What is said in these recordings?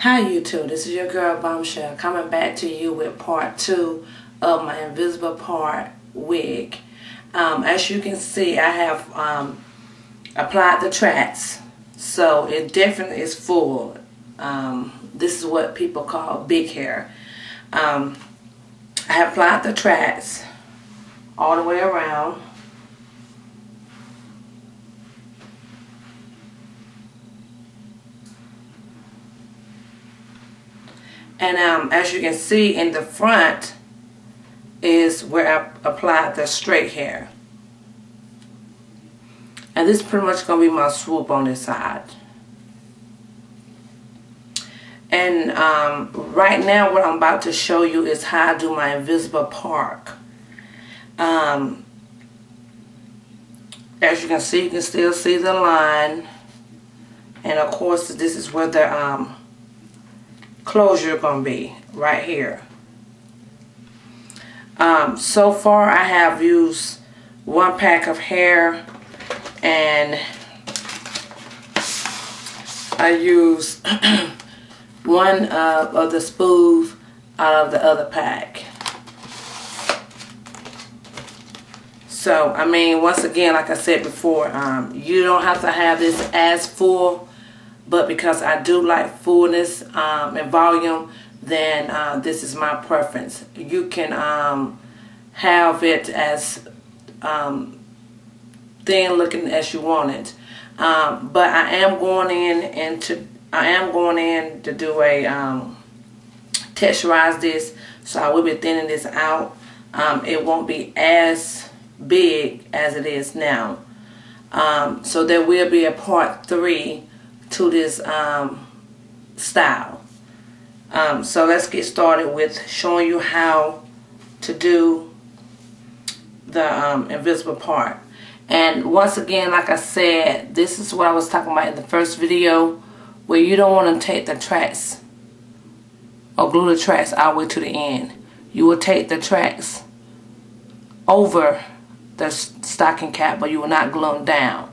Hi YouTube, this is your girl Bombshell coming back to you with part 2 of my invisible part wig. As you can see, I have applied the tracks, so it definitely is full. This is what people call big hair. I have applied the tracks all the way around. And as you can see in the front is where I applied the straight hair. And this is pretty much going to be my swoop on this side. And right now what I'm about to show you is how I do my invisible part. As you can still see the line. And of course this is where the closure going to be, right here. So far I have used 1 pack of hair, and I used one of the spools out of the other pack. So I mean, once again, like I said before, you don't have to have this as full, but because I do like fullness and volume, then this is my preference. You can have it as thin looking as you want it, but I am going in to do a texturize this, so I will be thinning this out. It won't be as big as it is now, so there will be a part 3 to this style. So let's get started with showing you how to do the invisible part. And once again, like I said, this is what I was talking about in the first video, where you don't want to take the tracks or glue the tracks all the way to the end. You will take the tracks over the stocking cap, but you will not glue them down.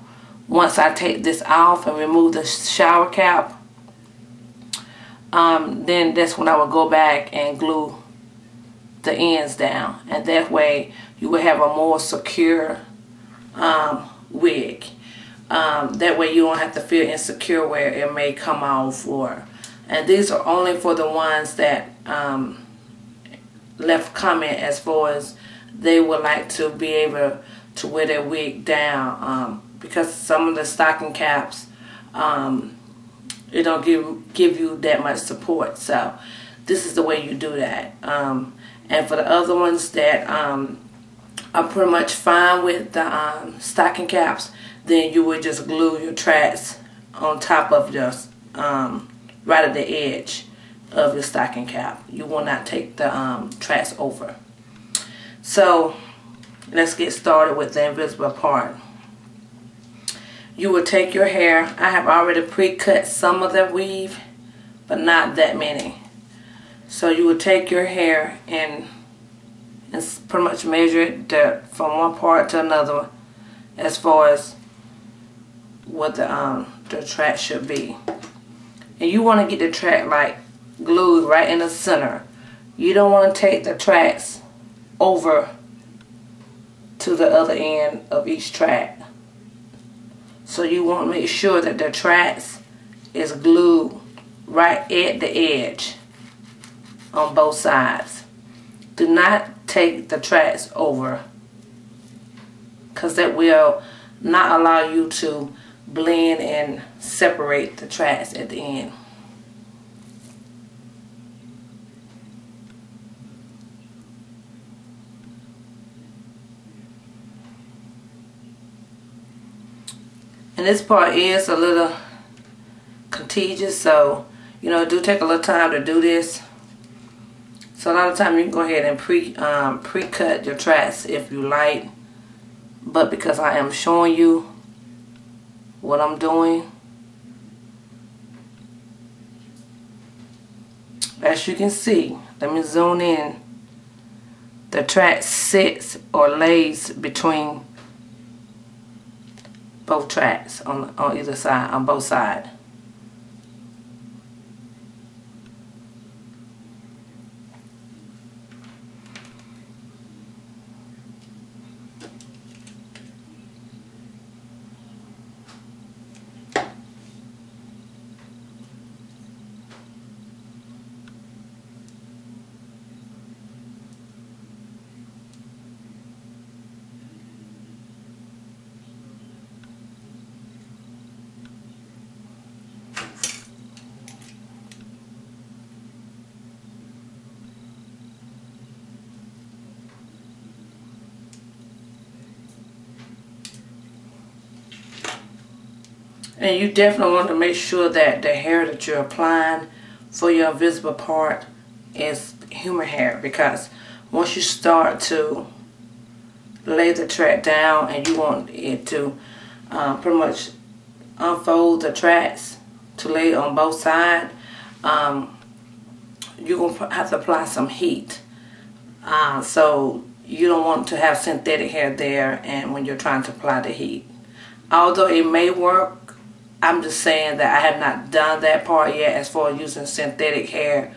Once I take this off and remove the shower cap, then that's when I will go back and glue the ends down, and that way you will have a more secure wig. That way you don't have to feel insecure where it may come off. And these are only for the ones that left comment as far as they would like to be able to wear their wig down, because some of the stocking caps, it don't give you that much support. So this is the way you do that. And for the other ones that are pretty much fine with the stocking caps, then you would just glue your tracks on top of just right at the edge of your stocking cap. You will not take the tracks over. So let's get started with the invisible part. You will take your hair. I have already pre-cut some of the weave, but not that many. So you will take your hair and pretty much measure it from one part to another as far as what the track should be. And you want to get the track like glued right in the center. You don't want to take the tracks over to the other end of each track. So you want to make sure that the tracks is glued right at the edge on both sides. Do not take the tracks over, because that will not allow you to blend and separate the tracks at the end. And this part is a little contiguous, so it do take a little time to do this. So a lot of time you can go ahead and pre-cut your tracks if you like, but because I am showing you what I'm doing, as you can see, let me zoom in, the track sits or lays between both tracks on either side, on both sides. And you definitely want to make sure that the hair that you're applying for your invisible part is human hair, because once you start to lay the track down and you want it to pretty much unfold the tracks to lay on both sides, you're going to have to apply some heat. So you don't want to have synthetic hair there and when you're trying to apply the heat. Although it may work, I'm just saying that I have not done that part yet as far as using synthetic hair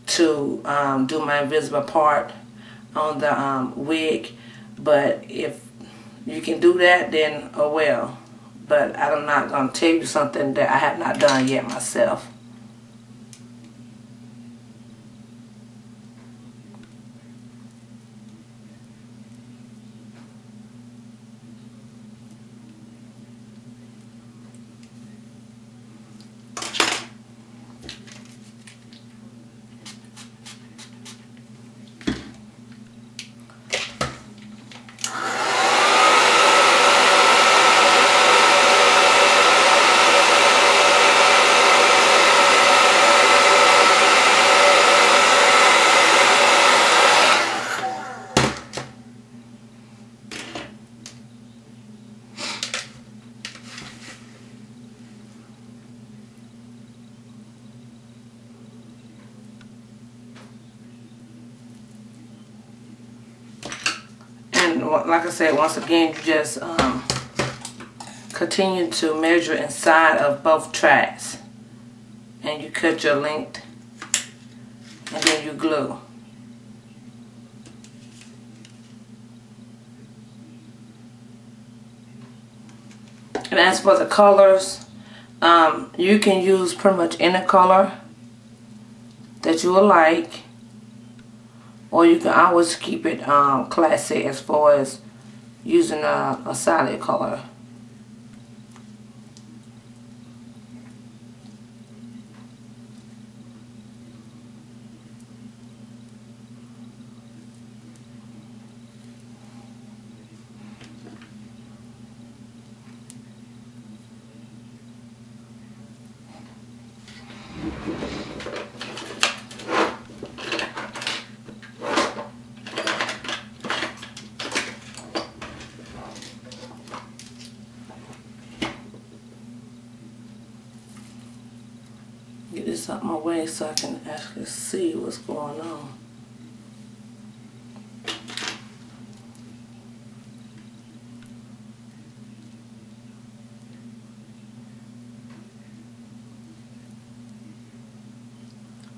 to do my invisible part on the wig. But if you can do that, then oh well. But I'm not going to tell you something that I have not done yet myself. And like I said, once again, you just continue to measure inside of both tracks, and you cut your length, and then you glue. And as for the colors, you can use pretty much any color that you would like, or you can always keep it classic as far as using a solid color. Get this out my way so I can actually see what's going on.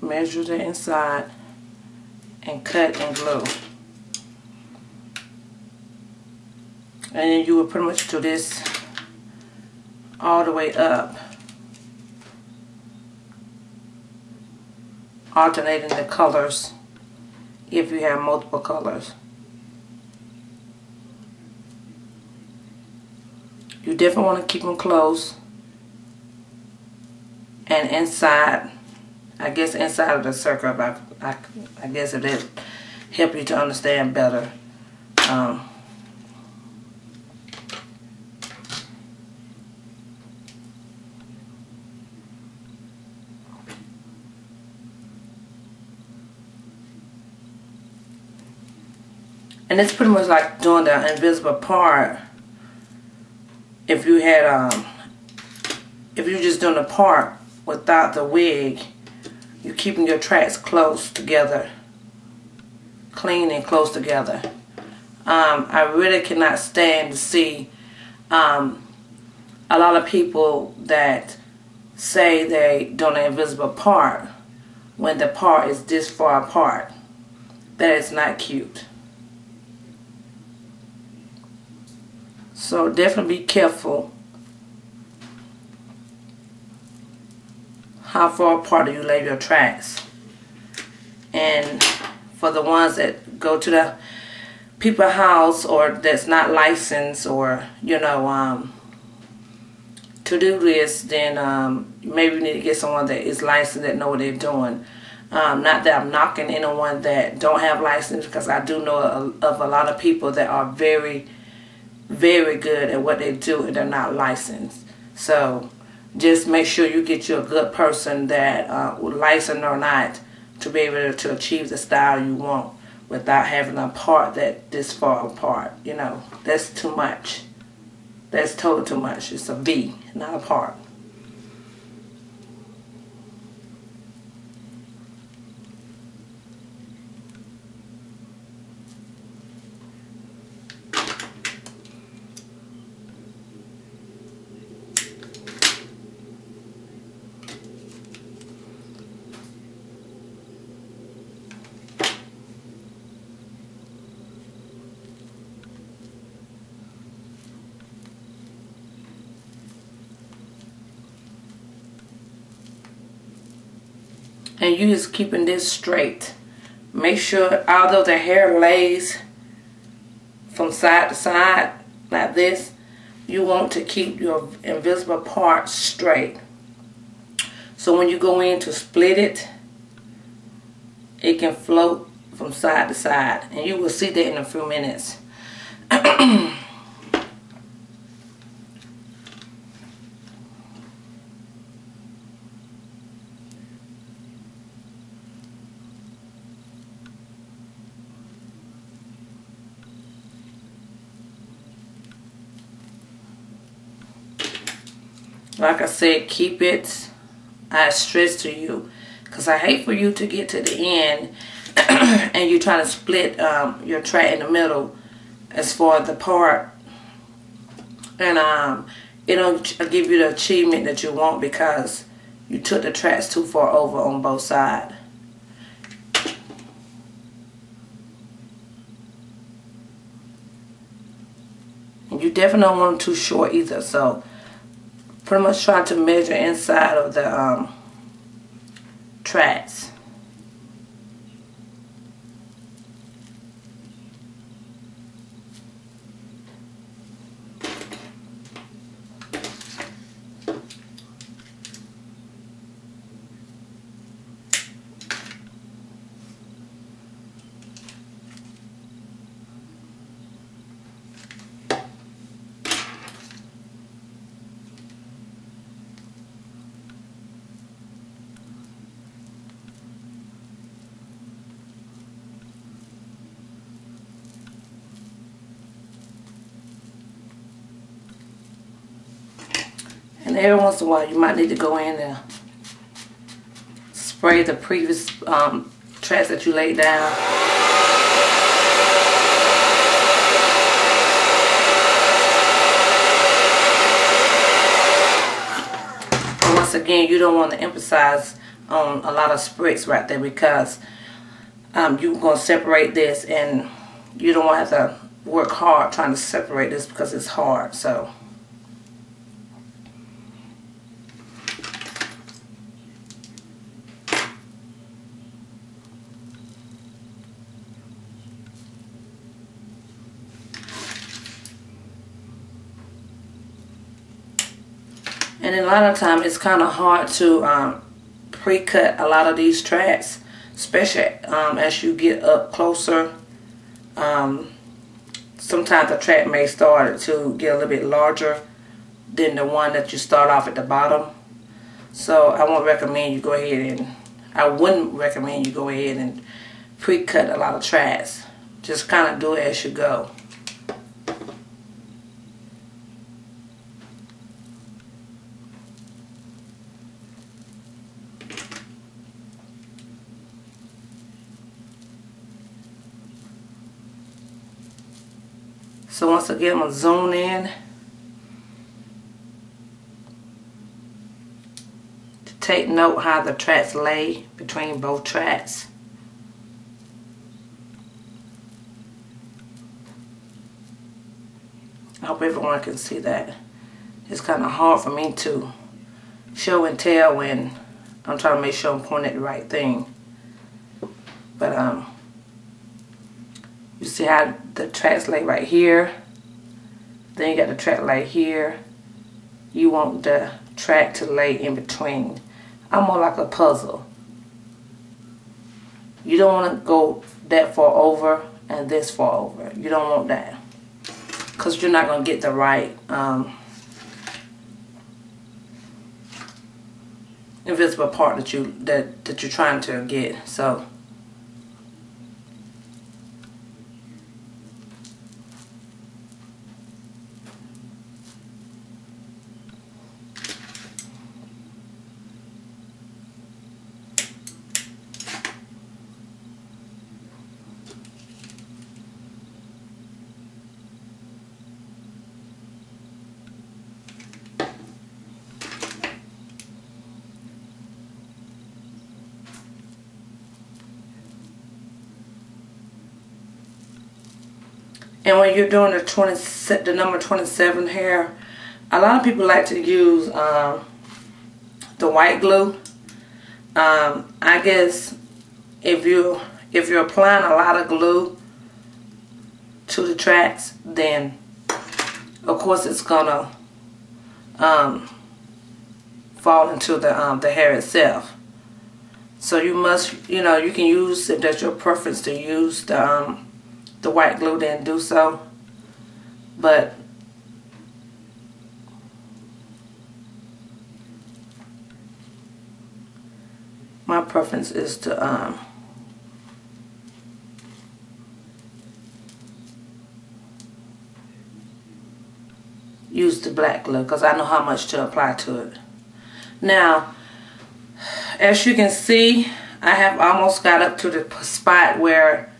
Measure the inside and cut and glue. And then you will pretty much do this all the way up, alternating the colors if you have multiple colors. You definitely want to keep them close and inside, I guess inside of the circle. I guess it'll help you to understand better. And it's pretty much like doing the invisible part. If you had, if you're just doing the part without the wig, you're keeping your tracks close together, clean and close together. I really cannot stand to see a lot of people that say they doing an invisible part when the part is this far apart. That is not cute. So definitely be careful how far apart do you lay your tracks. And for the ones that go to the people's house or that's not licensed, or you know, to do this, then maybe you need to get someone that is licensed, that know what they're doing. Not that I'm knocking anyone that don't have license, because I do know of a lot of people that are very, very good at what they do and they're not licensed. So just make sure you get you a good person that licensed or not to be able to achieve the style you want without having a part that this far apart. You know, that's too much. That's totally too much. It's a V, not a part. And you just keeping this straight. Make sure, although the hair lays from side to side like this, you want to keep your invisible part straight. So when you go in to split it, it can float from side to side. And you will see that in a few minutes. Like I said, keep it, I stress to you, because I hate for you to get to the end and you're trying to split your track in the middle as far as the part, and it don't give you the achievement that you want because you took the tracks too far over on both sides. And you definitely don't want them too short either, so pretty much try to measure inside of the tracks. And every once in a while, you might need to go in and spray the previous tracks that you laid down. And once again, you don't want to emphasize on a lot of sprays right there because you're going to separate this, and you don't want to have to work hard trying to separate this because it's hard. So and then a lot of times it's kind of hard to pre-cut a lot of these tracks, especially as you get up closer. Sometimes the track may start to get a little bit larger than the one that you start off at the bottom. So I won't recommend you go ahead and, I wouldn't recommend you go ahead and pre-cut a lot of tracks. Just kind of do it as you go. So once again, I'm going to zoom in to take note how the tracks lay between both tracks. I hope everyone can see that. It's kind of hard for me to show and tell when I'm trying to make sure I'm pointing at the right thing. But you see how the tracks lay right here. Then you got the track lay here. You want the track to lay in between. I'm more like a puzzle. You don't want to go that far over and this far over. You don't want that, because you're not going to get the right invisible part that you're trying to get. So and when you're doing the number 27 hair, a lot of people like to use the white glue. I guess if you're applying a lot of glue to the tracks, then of course it's gonna fall into the hair itself. So you must, you can use, if that's your preference, to use the white glue, then do so. But my preference is to use the black glue, because I know how much to apply to it. Now, as you can see, I have almost got up to the spot where,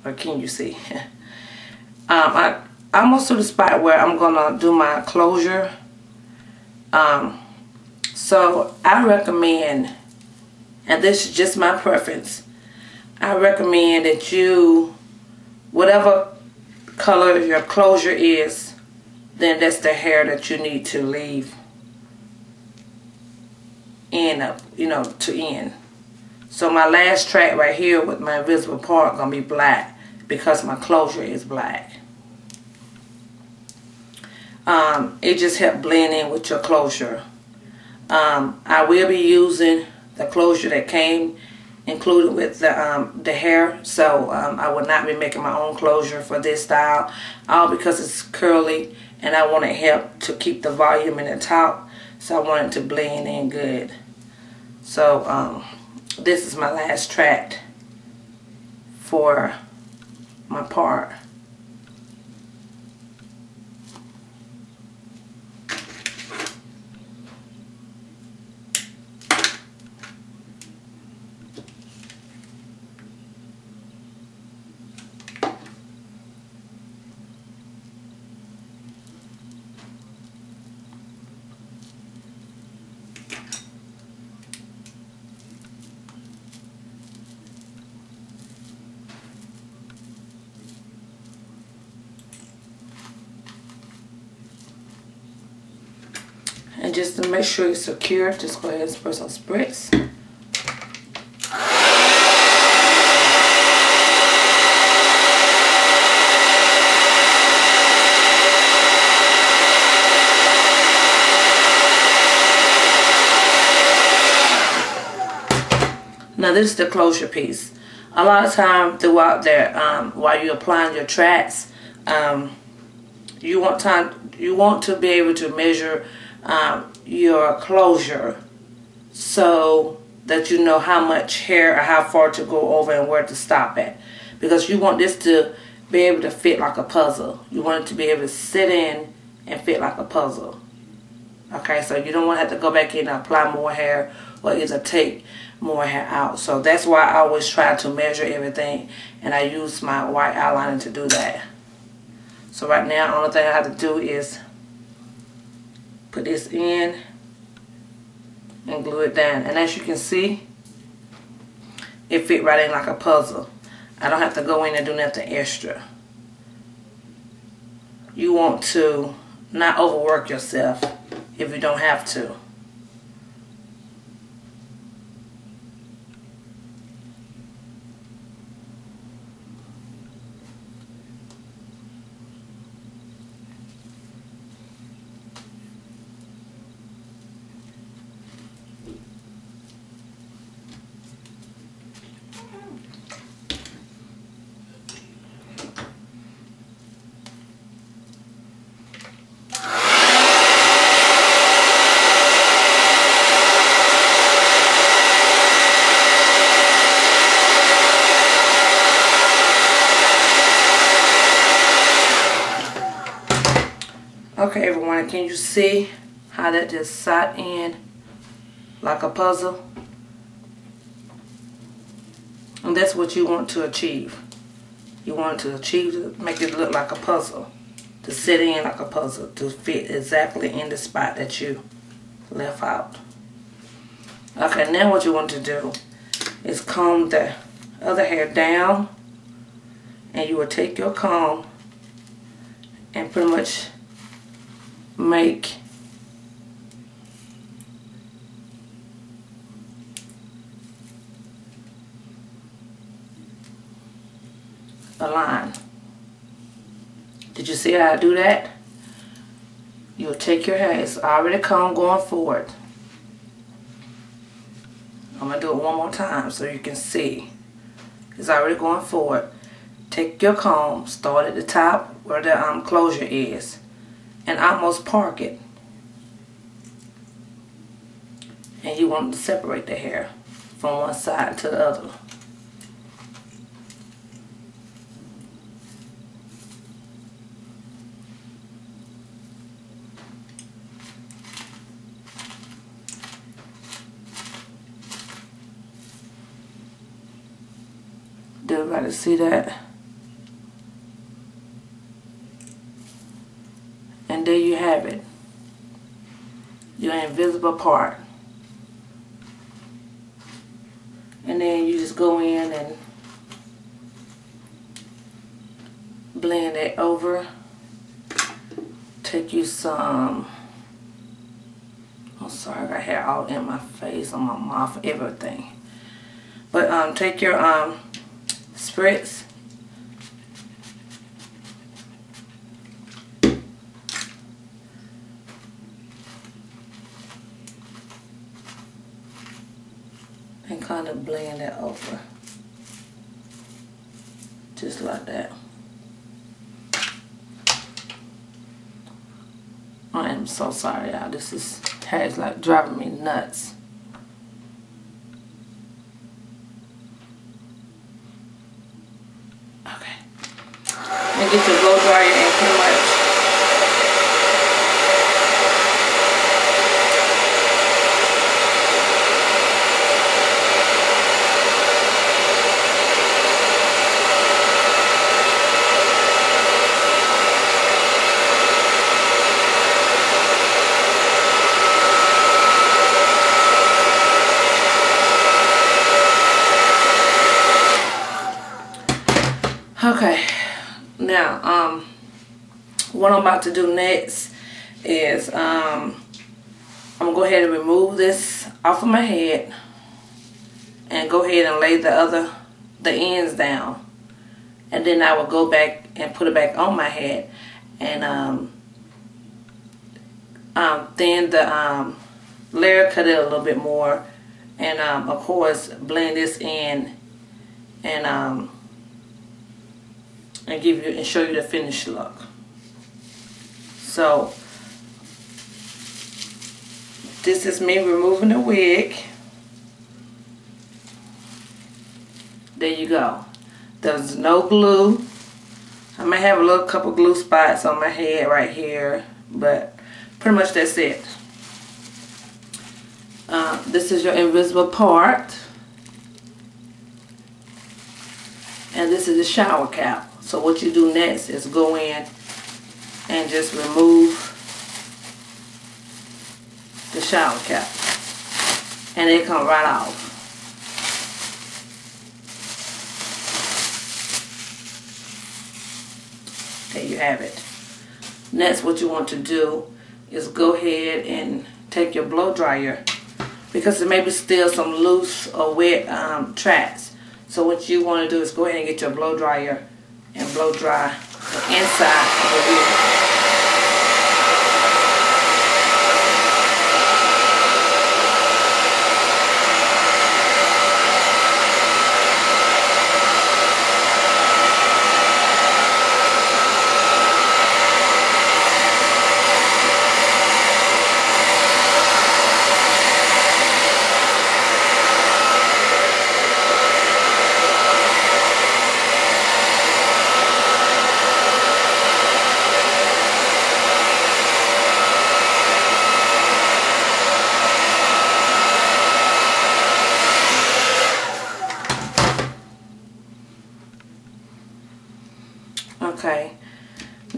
or can you see? I almost to the spot where I'm gonna do my closure. So I recommend, and this is just my preference, I recommend that you, whatever color your closure is, then that's the hair that you need to leave end up, to end. So my last track right here with my invisible part gonna be black because my closure is black. It just helps blend in with your closure. I will be using the closure that came included with the hair, so I will not be making my own closure for this style, all because it's curly and I want to help to keep the volume in the top, so I want it to blend in good. So this is my last track for my part. And just to make sure it's secure, just go ahead and spray some spritz. Now this is the closure piece. A lot of time throughout there, while you're applying your tracks, you want to be able to measure your closure so that you know how much hair or how far to go over and where to stop at, because you want this to be able to fit like a puzzle. You want it to be able to sit in and fit like a puzzle. Okay, so you don't want to have to go back in and apply more hair or either take more hair out. So that's why I always try to measure everything, and I use my white eyeliner to do that. So right now, the only thing I have to do is put this in and glue it down. And as you can see, it fit right in like a puzzle. I don't have to go in and do nothing extra. You want to not overwork yourself if you don't have to. Okay, everyone, can you see how that just sat in like a puzzle? And that's what you want to achieve. You want to achieve to make it look like a puzzle, to sit in like a puzzle, to fit exactly in the spot that you left out. Okay, now what you want to do is comb the other hair down, and you will take your comb and pretty much make a line. Did you see how I do that? You'll take your hair, it's already combed going forward. I'm going to do it one more time so you can see. It's already going forward. Take your comb, start at the top where the closure is, and almost park it. And you want to separate the hair from one side to the other. Did everybody see that? And there you have it. Your invisible part. And then you just go in and blend it over. Take you some, I'm sorry, I got hair all in my face, on my mouth, everything. But take your spritz. And kind of blend that over. Just like that. I am so sorry, y'all. This hair is like driving me nuts. Okay. And get your blow dryer and pretty much okay, now what I'm about to do next is I'm gonna go ahead and remove this off of my head and go ahead and lay the ends down, and then I will go back and put it back on my head and thin the layer, cut it a little bit more, and of course blend this in and give you and show you the finished look. So this is me removing the wig. There you go. There's no glue. I may have a little couple glue spots on my head right here, but pretty much that's it. This is your invisible part, and this is the shower cap. So what you do next is go in and just remove the shower cap, and it come right off. There you have it. Next, what you want to do is go ahead and take your blow dryer, because there may be still some loose or wet tracks. So what you want to do is go ahead and get your blow dryer and blow dry the inside of the wig.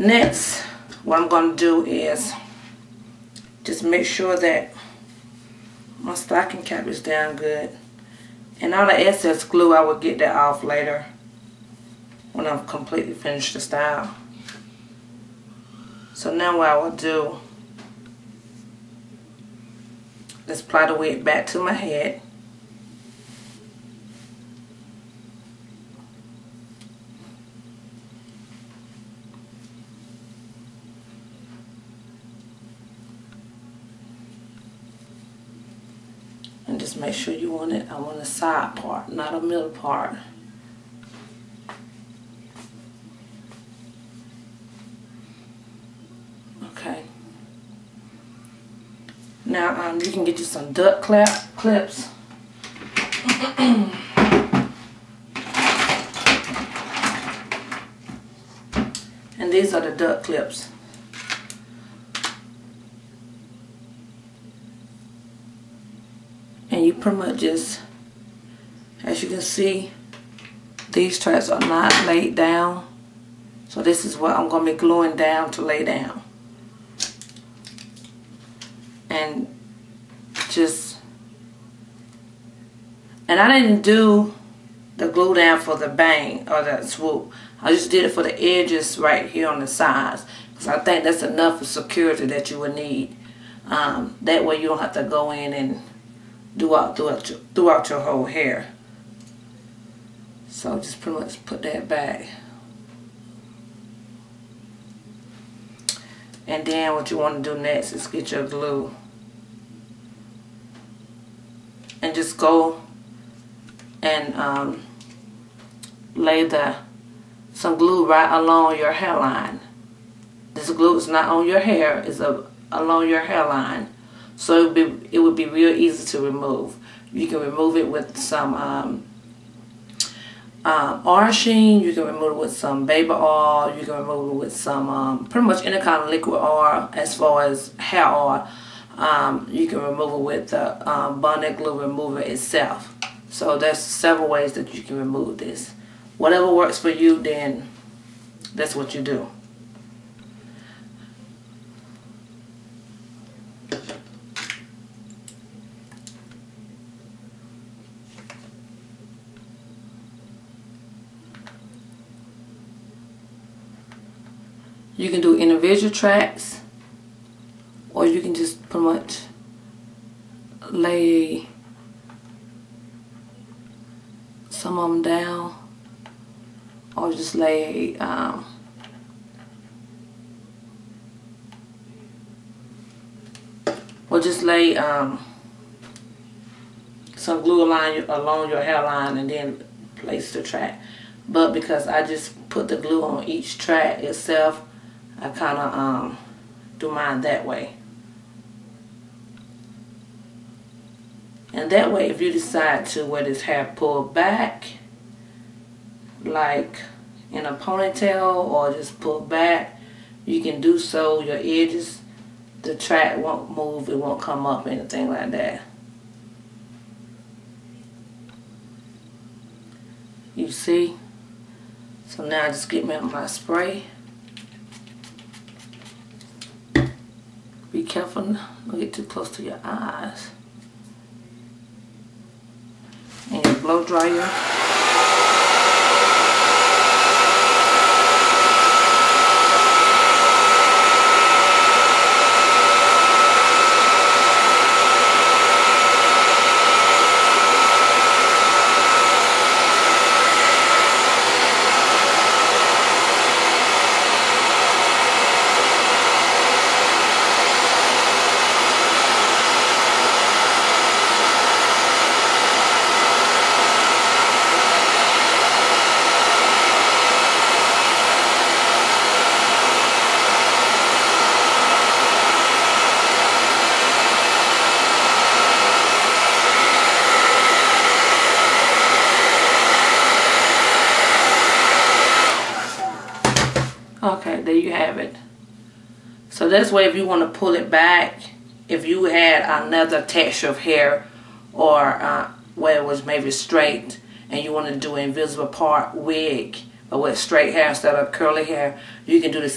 Next, what I'm going to do is just make sure that my stocking cap is down good. And all the excess glue, I will get that off later when I'm completely finished the style. So now what I will do is apply the wig back to my head. And just make sure you want it, I want a side part, not a middle part. Okay. Now you can get you some duck clips. And these are the duck clips. And you pretty much just, as you can see, these tracks are not laid down. So this is what I'm going to be gluing down to lay down. And I didn't do the glue down for the bang or the swoop. I just did it for the edges right here on the sides. Because I think that's enough for security that you would need. That way you don't have to go in and throughout your whole hair. So just pretty much put that back. And then what you want to do next is get your glue. And just go and lay some glue right along your hairline. This glue is not on your hair, it's along your hairline. So it would be real easy to remove. You can remove it with some orange sheen. You can remove it with some baby oil. You can remove it with some pretty much any kind of liquid oil as far as hair oil. You can remove it with the bonnet glue remover itself. So there's several ways that you can remove this. Whatever works for you, then that's what you do. You can do individual tracks, or you can just pretty much lay some of them down, or just lay some glue along your hairline and then place the track. But because I just put the glue on each track itself, I kind of do mine that way. And that way, if you decide to wear this hair pulled back, like in a ponytail or just pulled back, you can do so. Your edges, the track won't move, it won't come up, anything like that. You see? So now I just get me my spray. Be careful, don't get too close to your eyes. And your blow dryer. Okay, there you have it. So that's why if you want to pull it back, if you had another texture of hair or where it was maybe straight and you want to do an invisible part wig or with straight hair instead of curly hair, you can do this.